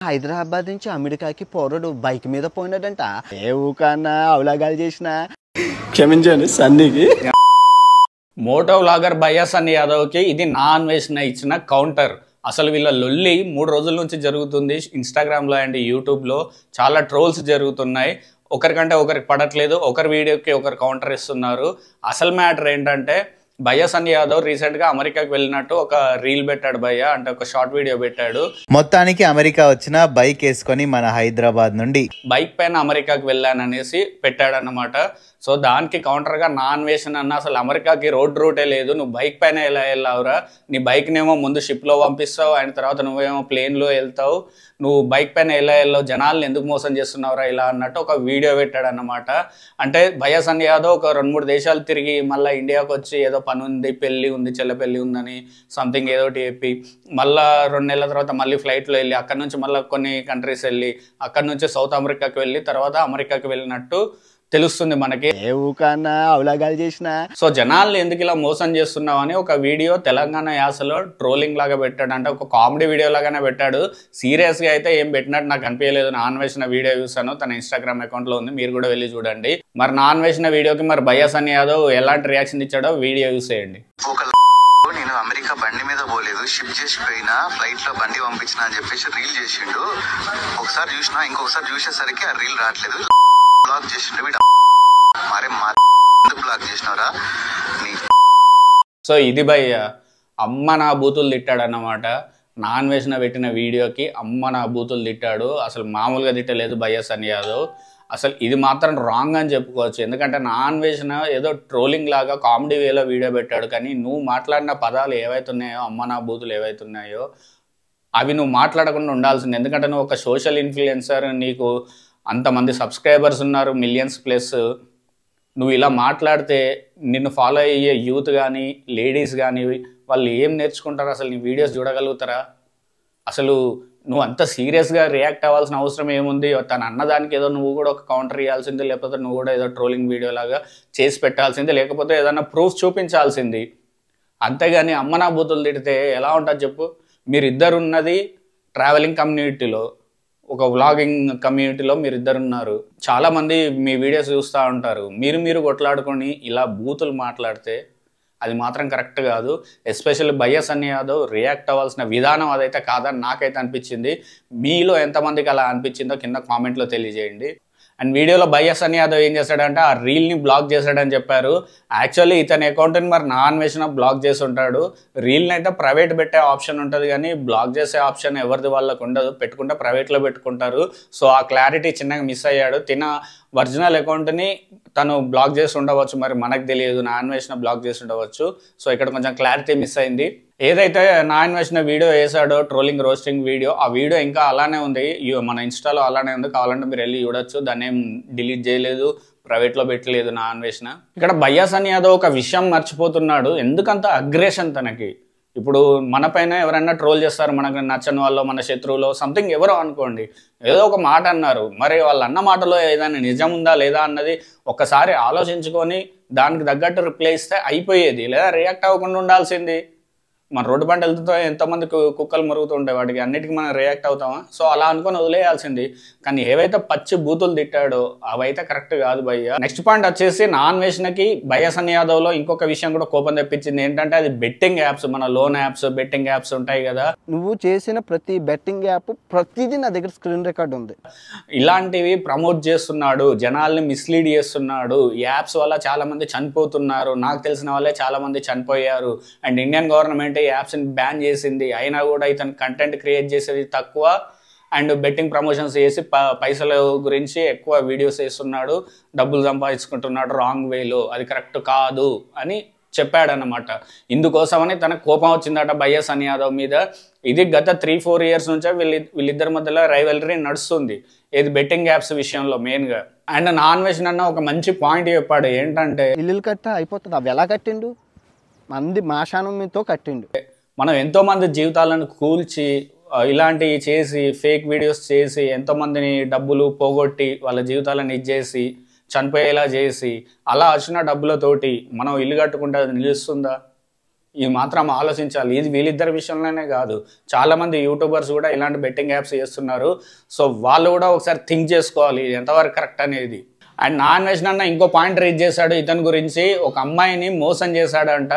హైదరాబాద్ నుంచి అమెరికాకి పోరడు బైక్ మీద పోయినాడంట. ఏ ఊకన్నా అవలాగాలు చేసినా క్షమించండి సన్నీకి. మోటో వ్లాగర్ భయ్యా సన్నీ యాదవ్కి ఇది నా అన్వేషణ ఇచ్చిన కౌంటర్. అసలు వీళ్ళ లొల్లి 3 రోజుల నుంచి జరుగుతుంది. ఇన్స్టాగ్రామ్లో అండ్ యూట్యూబ్లో చాలా ట్రోల్స్ జరుగుతున్నాయి. ఒకరికంటే ఒకరికి పడట్లేదు, ఒకరి వీడియోకి ఒకరు కౌంటర్ ఇస్తున్నారు. అసలు మ్యాటర్ ఏంటంటే భయ్యా సన్నీ యాదవ్ రీసెంట్గా అమెరికాకి వెళ్ళినట్టు ఒక రీల్ పెట్టాడు భయ్యా, అంటే ఒక షార్ట్ వీడియో పెట్టాడు. మొత్తానికి అమెరికా వచ్చిన బైక్ వేసుకొని మన హైదరాబాద్ నుండి బైక్ పైన అమెరికాకి వెళ్ళాననేసి పెట్టాడన్నమాట. సో దానికి కౌంటర్గా నా అన్వేషణ అన్న, అసలు అమెరికాకి రూటే లేదు, నువ్వు బైక్ పైన ఎలా వెళ్ళావురా, నీ బైక్నేమో ముందు షిప్లో పంపిస్తావు, ఆయన తర్వాత నువ్వేమో ప్లేన్లో వెళ్తావు, నువ్వు బైక్ పైన ఎలా వెళ్ళావు, జనాల్ని ఎందుకు మోసం చేస్తున్నావురా ఇలా అన్నట్టు ఒక వీడియో పెట్టాడన్నమాట. అంటే భయ్యా సన్నీ యాదవ్ ఒక 2-3 దేశాలు తిరిగి మళ్ళీ ఇండియాకి వచ్చి ఏదో పని ఉంది, పెళ్ళి ఉంది, చెల్ల పెళ్ళి ఉందని సంథింగ్ ఏదోటి చెప్పి మళ్ళీ 2 నెలల తర్వాత మళ్ళీ ఫ్లైట్లో వెళ్ళి అక్కడ నుంచి మళ్ళీ కొన్ని కంట్రీస్ వెళ్ళి అక్కడ నుంచి సౌత్ అమెరికాకి వెళ్ళి తర్వాత అమెరికాకి వెళ్ళినట్టు తెలుస్తుంది మనకి. ఏ ఊకన్నా అవలాగాలు చేసినా. సో జనాల్ని ఎందుకు ఇలా మోసం చేస్తున్నావు అని ఒక వీడియో తెలంగాణ యాసలో ట్రోలింగ్ లాగా పెట్టాడు. అంటే ఒక కామెడీ వీడియో లాగానే పెట్టాడు. సీరియస్గా అయితే ఏం పెట్టినట్టు నాకు అనిపించలేదు. నా అన్వేషణ వీడియో చూసాను, తన ఇన్స్టాగ్రామ్ అకౌంట్లో ఉంది, మీరు కూడా వెళ్ళి చూడండి. మరి నా అన్వేషణ వీడియోకి మరి భయ్యా సన్నీ యాదవ్ ఎలాంటి రియాక్షన్ ఇచ్చాడో వీడియో చూసేయండి. నేను అమెరికా బండి మీద పోలేదు, షిప్ చేసిపోయినా, ఫ్లైట్ లో బండి పంపించిన అని చెప్పేసి రీల్ చేసిండు. ఒకసారి చూసినా, ఇంకొకసారి చూసేసరికి ఆ రీల్ రావట్లేదు, బ్లాక్ చేసిండు. మరే ఎందుకు బ్లాక్ చేసినవరా? సో ఇది భయ్యా అమ్మ నా బూతులు తిట్టాడు అన్నమాట. నా అన్వేషణ పెట్టిన వీడియోకి అమ్మ నా బూతులు తిట్టాడు. అసలు మామూలుగా తిట్టలేదు భయ్యా సన్నీ యాదవ్. అసలు ఇది మాత్రం రాంగ్ అని చెప్పుకోవచ్చు. ఎందుకంటే నా అన్వేషణ ఏదో ట్రోలింగ్ లాగా కామెడీ వేలో వీడియో పెట్టాడు, కానీ నువ్వు మాట్లాడిన పదాలు ఏవైతున్నాయో, అమ్మ నా బూతులు ఏవైతున్నాయో అవి నువ్వు మాట్లాడకుండా ఉండాల్సింది. ఎందుకంటే నువ్వు ఒక సోషల్ ఇన్ఫ్లుయెన్సర్, నీకు అంతమంది సబ్స్క్రైబర్స్ ఉన్నారు, మిలియన్స్ ప్లస్. నువ్వు ఇలా మాట్లాడితే నిన్ను ఫాలో అయ్యే యూత్ కానీ లేడీస్ కానీ వాళ్ళు ఏం నేర్చుకుంటారు? అసలు నీ వీడియోస్ చూడగలుగుతారా? అసలు నువ్వు అంత సీరియస్గా రియాక్ట్ అవ్వాల్సిన అవసరం ఏముంది? తను అన్నదానికి ఏదో నువ్వు కూడా ఒక కౌంటర్ ఇవ్వాల్సింది, లేకపోతే నువ్వు కూడా ఏదో ట్రోలింగ్ వీడియో లాగా చేసి పెట్టాల్సింది, లేకపోతే ఏదైనా ప్రూఫ్ చూపించాల్సింది. అంతేగాని అమ్మ నా బూతులు తిడితే ఎలా ఉంటుంది చెప్పు? మీరిద్దరు ఉన్నది ట్రావెలింగ్ కమ్యూనిటీలో, ఒక వ్లాగింగ్ కమ్యూనిటీలో మీరిద్దరు ఉన్నారు. చాలామంది మీ వీడియోస్ చూస్తూ ఉంటారు. మీరు కొట్లాడుకొని ఇలా బూతులు మాట్లాడితే అది మాత్రం కరెక్ట్ కాదు. ఎస్పెషల్లీ భయ్యా సన్నీ యాదవ్ రియాక్ట్ అవ్వాల్సిన విధానం అదైతే కాదని నాకైతే అనిపించింది. మీలో ఎంతమందికి అలా అనిపించిందో కింద కామెంట్లో తెలియజేయండి. అండ్ వీడియోలో భయ్యా సన్నీ యాదవ్ ఏం చేశాడంటే ఆ రీల్ని బ్లాక్ చేశాడని చెప్పారు. యాక్చువల్లీ ఇతని అకౌంట్ని మరి నా అన్వేషణ బ్లాక్ చేసి ఉంటాడు. రీల్ని అయితే ప్రైవేట్ పెట్టే ఆప్షన్ ఉంటుంది, కానీ బ్లాక్ చేసే ఆప్షన్ ఎవరిది వాళ్ళకు ఉండదు. పెట్టుకుంటే ప్రైవేట్లో పెట్టుకుంటారు. సో ఆ క్లారిటీ చిన్నగా మిస్ అయ్యాడు. తిన ఒరిజినల్ అకౌంట్ని తను బ్లాక్ చేసి ఉండవచ్చు, మరి మనకు తెలియదు. నా అన్వేషణ బ్లాక్ చేసి ఉండవచ్చు. సో ఇక్కడ కొంచెం క్లారిటీ మిస్ అయింది. ఏదైతే నా అన్వేషణ వీడియో వేసాడో ట్రోలింగ్ రోస్టింగ్ వీడియో, ఆ వీడియో ఇంకా అలానే ఉంది, మన ఇన్స్టాలో అలానే ఉంది. కావాలంటే మీరు వెళ్ళి చూడొచ్చు. దాన్ని ఏం డిలీట్ చేయలేదు, ప్రైవేట్లో పెట్టలేదు నా అన్వేషణ. ఇక్కడ భయ్యా సన్నీ యాదవ్ ఒక విషయం మర్చిపోతున్నాడు. ఎందుకంత అగ్రెషన్ తనకి? ఇప్పుడు మన పైన ఎవరైనా ట్రోల్ చేస్తారు, మనకు నచ్చని వాళ్ళు, మన శత్రువులో సంథింగ్ ఎవరో అనుకోండి, ఏదో ఒక మాట అన్నారు, మరి వాళ్ళు అన్న మాటలో ఏదైనా నిజం ఉందా లేదా అన్నది ఒక్కసారి ఆలోచించుకొని దానికి తగ్గట్టు రిప్లై ఇస్తే అయిపోయేది, లేదా రియాక్ట్ అవ్వకుండా ఉండాల్సింది. మన రోడ్డు పంట వెళ్తుందో ఎంతోమంది కుక్కలు మరుగుతూ ఉంటాయి, వాటికి అన్నిటికీ మనం రియాక్ట్ అవుతామా? సో అలా అనుకొని వదిలేయాల్సింది. కానీ ఏవైతే పచ్చి బూతులు తిట్టాడో అవైతే కరెక్ట్ కాదు భయ్యా. నెక్స్ట్ పాయింట్ వచ్చేసి నా అన్వేషణకి భయ్యా సన్నీ యాదవ్లో ఇంకొక విషయం కూడా కోపం తెప్పించింది. ఏంటంటే అది బెట్టింగ్ యాప్స్, మన లోన్ యాప్స్, బెట్టింగ్ యాప్స్ ఉంటాయి కదా. నువ్వు చేసిన ప్రతి బెట్టింగ్ యాప్ ప్రతిదీ నా దగ్గర స్క్రీన్ రికార్డ్ ఉంది. ఇలాంటివి ప్రమోట్ చేస్తున్నాడు, జనాల్ని మిస్లీడ్ చేస్తున్నాడు. ఈ యాప్స్ వల్ల చాలా మంది చనిపోతున్నారు. నాకు తెలిసిన వాళ్ళే చాలా మంది చనిపోయారు. అండ్ ఇండియన్ గవర్నమెంట్ ఈ యాప్స్ని బ్యాన్ చేసింది. అయినా కూడా ఇతను కంటెంట్ క్రియేట్ చేసేది తక్కువ అండ్ బెట్టింగ్ ప్రమోషన్స్ చేసి పైసల గురించి ఎక్కువ వీడియోస్ చేస్తున్నాడు, డబ్బులు సంపాదించుకుంటున్నాడు రాంగ్ వేలో, అది కరెక్ట్ కాదు అని చెప్పాడనమాట. ఇందుకోసమని తనకు కోపం వచ్చిందట భయ్యా సన్నీ యాదవ్ మీద. ఇది గత 3-4 ఇయర్స్ నుంచే వీళ్ళిద్దరి మధ్యలో రైవలరీ నడుస్తుంది, ఏది బెట్టింగ్ యాప్స్ విషయంలో మెయిన్గా. అండ్ నా అన్వేషణ అన్న ఒక మంచి పాయింట్ చెప్పాడు. ఏంటంటే ఇల్లు కట్ట అయిపోతుంది, అవి ఎలా కట్టిండు? మంది మాషానంతో కట్టిండు. మనం ఎంతోమంది జీవితాలను కూల్చి ఇలాంటివి చేసి ఫేక్ వీడియోస్ చేసి ఎంతోమందిని డబ్బులు పోగొట్టి వాళ్ళ జీవితాలను ఇచ్చేసి చనిపోయేలా చేసి అలా వచ్చిన డబ్బులతోటి మనం ఇల్లు కట్టుకుంటే అది నిలుస్తుందా? ఇది మాత్రం ఆలోచించాలి. ఇది వీళ్ళిద్దరి విషయంలోనే కాదు, చాలామంది యూట్యూబర్స్ కూడా ఇలాంటి బెట్టింగ్ యాప్స్ చేస్తున్నారు. సో వాళ్ళు కూడా ఒకసారి థింక్ చేసుకోవాలి ఇది ఎంతవరకు కరెక్ట్ అనేది. అండ్ నాన్ వెజ్ అన్న ఇంకో పాయింట్ రీచ్ చేశాడు ఇతని గురించి, ఒక అమ్మాయిని మోసం చేశాడంట.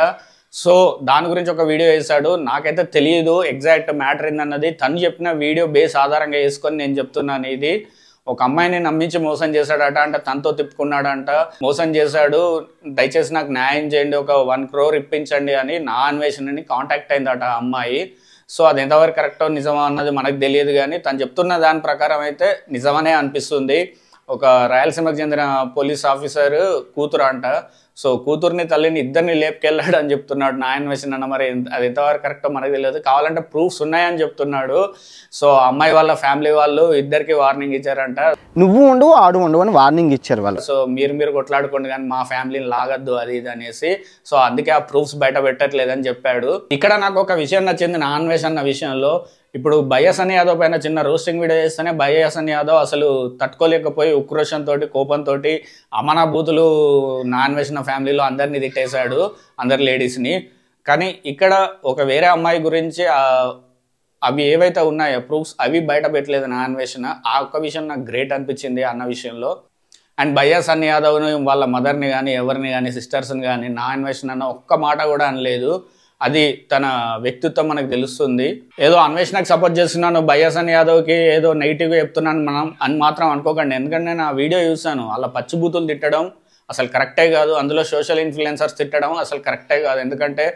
సో దాని గురించి ఒక వీడియో వేశాడు. నాకైతే తెలియదు ఎగ్జాక్ట్ మ్యాటర్ ఏందన్నది, తను చెప్పిన వీడియో బేస్ ఆధారంగా వేసుకొని నేను చెప్తున్నాను. ఇది ఒక అమ్మాయిని నమ్మించి మోసం చేశాడట, అంటే తనతో తిప్పుకున్నాడంట, మోసం చేశాడు, దయచేసి నాకు న్యాయం చేయండి, ఒక 1 crore ఇప్పించండి అని నా అన్వేషణని కాంటాక్ట్ అయిందట ఆ అమ్మాయి. సో అది ఎంతవరకు కరెక్టో నిజమా అన్నది మనకు తెలియదు, కానీ తను చెప్తున్న దాని ప్రకారం అయితే నిజమనే అనిపిస్తుంది. ఒక రాయలసీమకు చెందిన పోలీస్ ఆఫీసర్ కూతురు అంట. సో కూతుర్ని తల్లిని ఇద్దరిని లేపుకెళ్ళాడు అని చెప్తున్నాడు నా అన్వేషణ అన్న. మరి అది ఎంతవరకు కరెక్టో మనకు తెలియదు, కావాలంటే ప్రూఫ్స్ ఉన్నాయని చెప్తున్నాడు. సో అమ్మాయి వాళ్ళ ఫ్యామిలీ వాళ్ళు ఇద్దరికి వార్నింగ్ ఇచ్చారంట, నువ్వు ఉండు ఆడు ఉండు అని వార్నింగ్ ఇచ్చారు వాళ్ళు. సో మీరు కొట్లాడుకోండి కానీ మా ఫ్యామిలీని లాగద్దు అది ఇది అనేసి. సో అందుకే ఆ ప్రూఫ్స్ బయట పెట్టట్లేదని చెప్పాడు. ఇక్కడ నాకు ఒక విషయం నచ్చింది నా అన్వేషణ విషయంలో. ఇప్పుడు బయ్యసన్ యాదవ్ పైన చిన్న రోస్టింగ్ వీడియో చేస్తేనే బయ్యసన్ యాదవ్ అసలు తట్టుకోలేకపోయి ఉక్రోషంతో కోపంతో అమనా బూతులు నా అన్వేషణ ఫ్యామిలీలో అందరినీ తిట్టేశాడు, అందరి లేడీస్ని. కానీ ఇక్కడ ఒక వేరే అమ్మాయి గురించి అవి ఏవైతే ఉన్నాయో ప్రూఫ్స్ అవి బయట పెట్టలేదు నా అన్వేషణ. ఆ ఒక్క విషయం నాకు గ్రేట్ అనిపించింది అన్న విషయంలో. అండ్ బయ్యసన్ యాదవ్ని వాళ్ళ మదర్ని కానీ ఎవరిని కానీ సిస్టర్స్ని కానీ నా అన్వేషణ అన్న ఒక్క మాట కూడా అనలేదు. అది తన వ్యక్తిత్వం మనకు తెలుస్తుంది. ఏదో అన్వేషణకు సపోర్ట్ చేస్తున్నాను, బయ్యసన్ యాదవ్కి ఏదో నెగిటివ్గా చెప్తున్నాను మనం అని మాత్రం అనుకోకండి. ఎందుకంటే నేను ఆ వీడియో చూసాను, అలా పచ్చిబూతులు తిట్టడం అసలు కరెక్టే కాదు, అందులో సోషల్ ఇన్ఫ్లుయెన్సర్స్ తిట్టడం అసలు కరెక్టే కాదు. ఎందుకంటే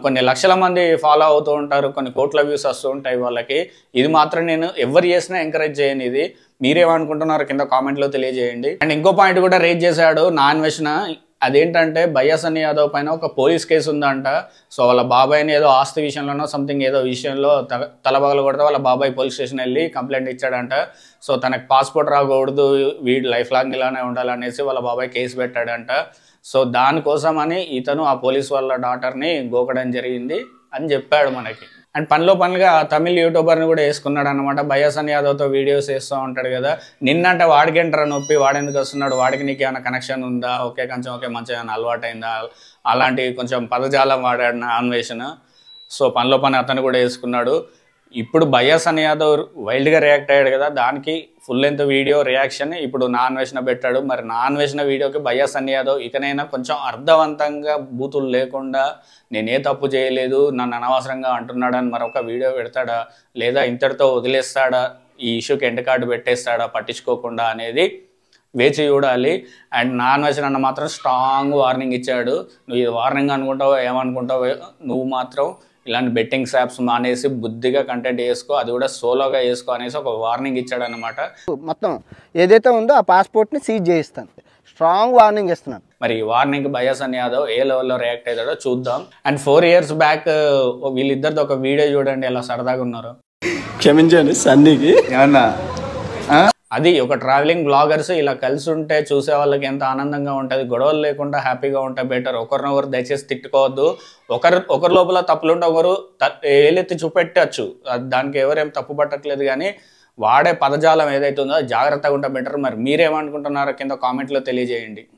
కొన్ని లక్షల మంది ఫాలో అవుతూ ఉంటారు, కొన్ని కోట్ల వ్యూస్ వస్తూ ఉంటాయి వాళ్ళకి. ఇది మాత్రం నేను ఎవరు చేసినా ఎంకరేజ్ చేయను. ఇది మీరేమనుకుంటున్నారు కింద కామెంట్లో తెలియజేయండి. అండ్ ఇంకో పాయింట్ కూడా రేజ్ చేశాడు నా అన్వేషణ. అదేంటంటే బయ్యసన్ యాదవ్ పైన ఒక పోలీస్ కేసు ఉందంట. సో వాళ్ళ బాబాయ్ని ఏదో ఆస్తి విషయంలోనో సంథింగ్ ఏదో విషయంలో తలబగలు కొడితే వాళ్ళ బాబాయ్ పోలీస్ స్టేషన్ వెళ్ళి కంప్లైంట్ ఇచ్చాడంట. సో తనకు పాస్పోర్ట్ రాకూడదు, వీడు లైఫ్ లాంగ్ ఇలానే ఉండాలనేసి వాళ్ళ బాబాయ్ కేసు పెట్టాడంట. సో దానికోసమని ఇతను ఆ పోలీస్ వాళ్ళ డాటర్ని గోకడం జరిగింది అని చెప్పాడు మనకి. అండ్ పనిగా తమిళ్ యూట్యూబర్ని కూడా వేసుకున్నాడు అనమాట. బయ్యసన్ యాదవ్తో వీడియోస్ వేస్తూ ఉంటాడు కదా. నిన్నంటే వాడికేంటారా నొప్పి, వాడెందుకు వస్తున్నాడు, వాడికి నీకు ఏమైనా కనెక్షన్ ఉందా, కొంచెం మంచిగా అలవాటు అయిందా, అలాంటి కొంచెం పదజాలం వాడాడు నా అన్వేషణ. సో పని అతను కూడా వేసుకున్నాడు. ఇప్పుడు బయ్యసన్ యాదవ్ వైల్డ్గా రియాక్ట్ అయ్యాడు కదా, దానికి ఫుల్ లెంత్ వీడియో రియాక్షన్ ఇప్పుడు నా అన్వేషణ పెట్టాడు. మరి నా అన్వేషణ వీడియోకి బయ్యసన్ యాదవ్ ఇకనైనా కొంచెం అర్థవంతంగా బూతులు లేకుండా నేనే తప్పు చేయలేదు, నన్ను అనవసరంగా అంటున్నాడని మరొక వీడియో పెడతాడా, లేదా ఇంతటితో వదిలేస్తాడా, ఈ ఇష్యూకి ఎండ్ కార్డు పెట్టేస్తాడా పట్టించుకోకుండా అనేది వేచి చూడాలి. అండ్ నా అన్వేషణ అన్న మాత్రం స్ట్రాంగ్ వార్నింగ్ ఇచ్చాడు. నువ్వు ఇది వార్నింగ్ అనుకుంటావో ఏమనుకుంటావో, నువ్వు మాత్రం ఇలాంటి బెట్టింగ్స్ యాప్స్ మానేసి బుద్ధిగా కంటెంట్ చేసుకో, అది కూడా సోలోగా చేసుకో అనేసి ఒక వార్నింగ్ ఇచ్చాడు అనమాట. మొత్తం ఏదైతే ఉందో ఆ పాస్పోర్ట్ని సీజ్ చేయిస్తాను, స్ట్రాంగ్ వార్నింగ్ ఇస్తున్నాను. మరి వార్నింగ్ బయ్యసన్ యాదవ్ ఏ లెవెల్లో రియాక్ట్ అవుతాడో చూద్దాం. అండ్ 4 years బ్యాక్ వీళ్ళిద్దరితో ఒక వీడియో చూడండి ఎలా సరదాగా ఉన్నారు. క్షమించండి సన్నీకి ఏమన్నా అది ఒక ట్రావెలింగ్ బ్లాగర్స్ ఇలా కలిసి ఉంటే చూసే వాళ్ళకి ఎంత ఆనందంగా ఉంటుంది, గొడవలు లేకుండా హ్యాపీగా ఉంటే బెటర్. ఒకరినొకరు దయచేసి తిట్టుకోవద్దు. ఒకరి లోపల తప్పులుంటే ఒకరు ఏలెత్తి చూపెట్టచ్చు, దానికి ఎవరేం తప్పు పట్టట్లేదు. కానీ వాడే పదజాలం ఏదైతే ఉందో జాగ్రత్తగా ఉంటే బెటర్. మరి మీరేమనుకుంటున్నారో కింద కామెంట్లో తెలియజేయండి.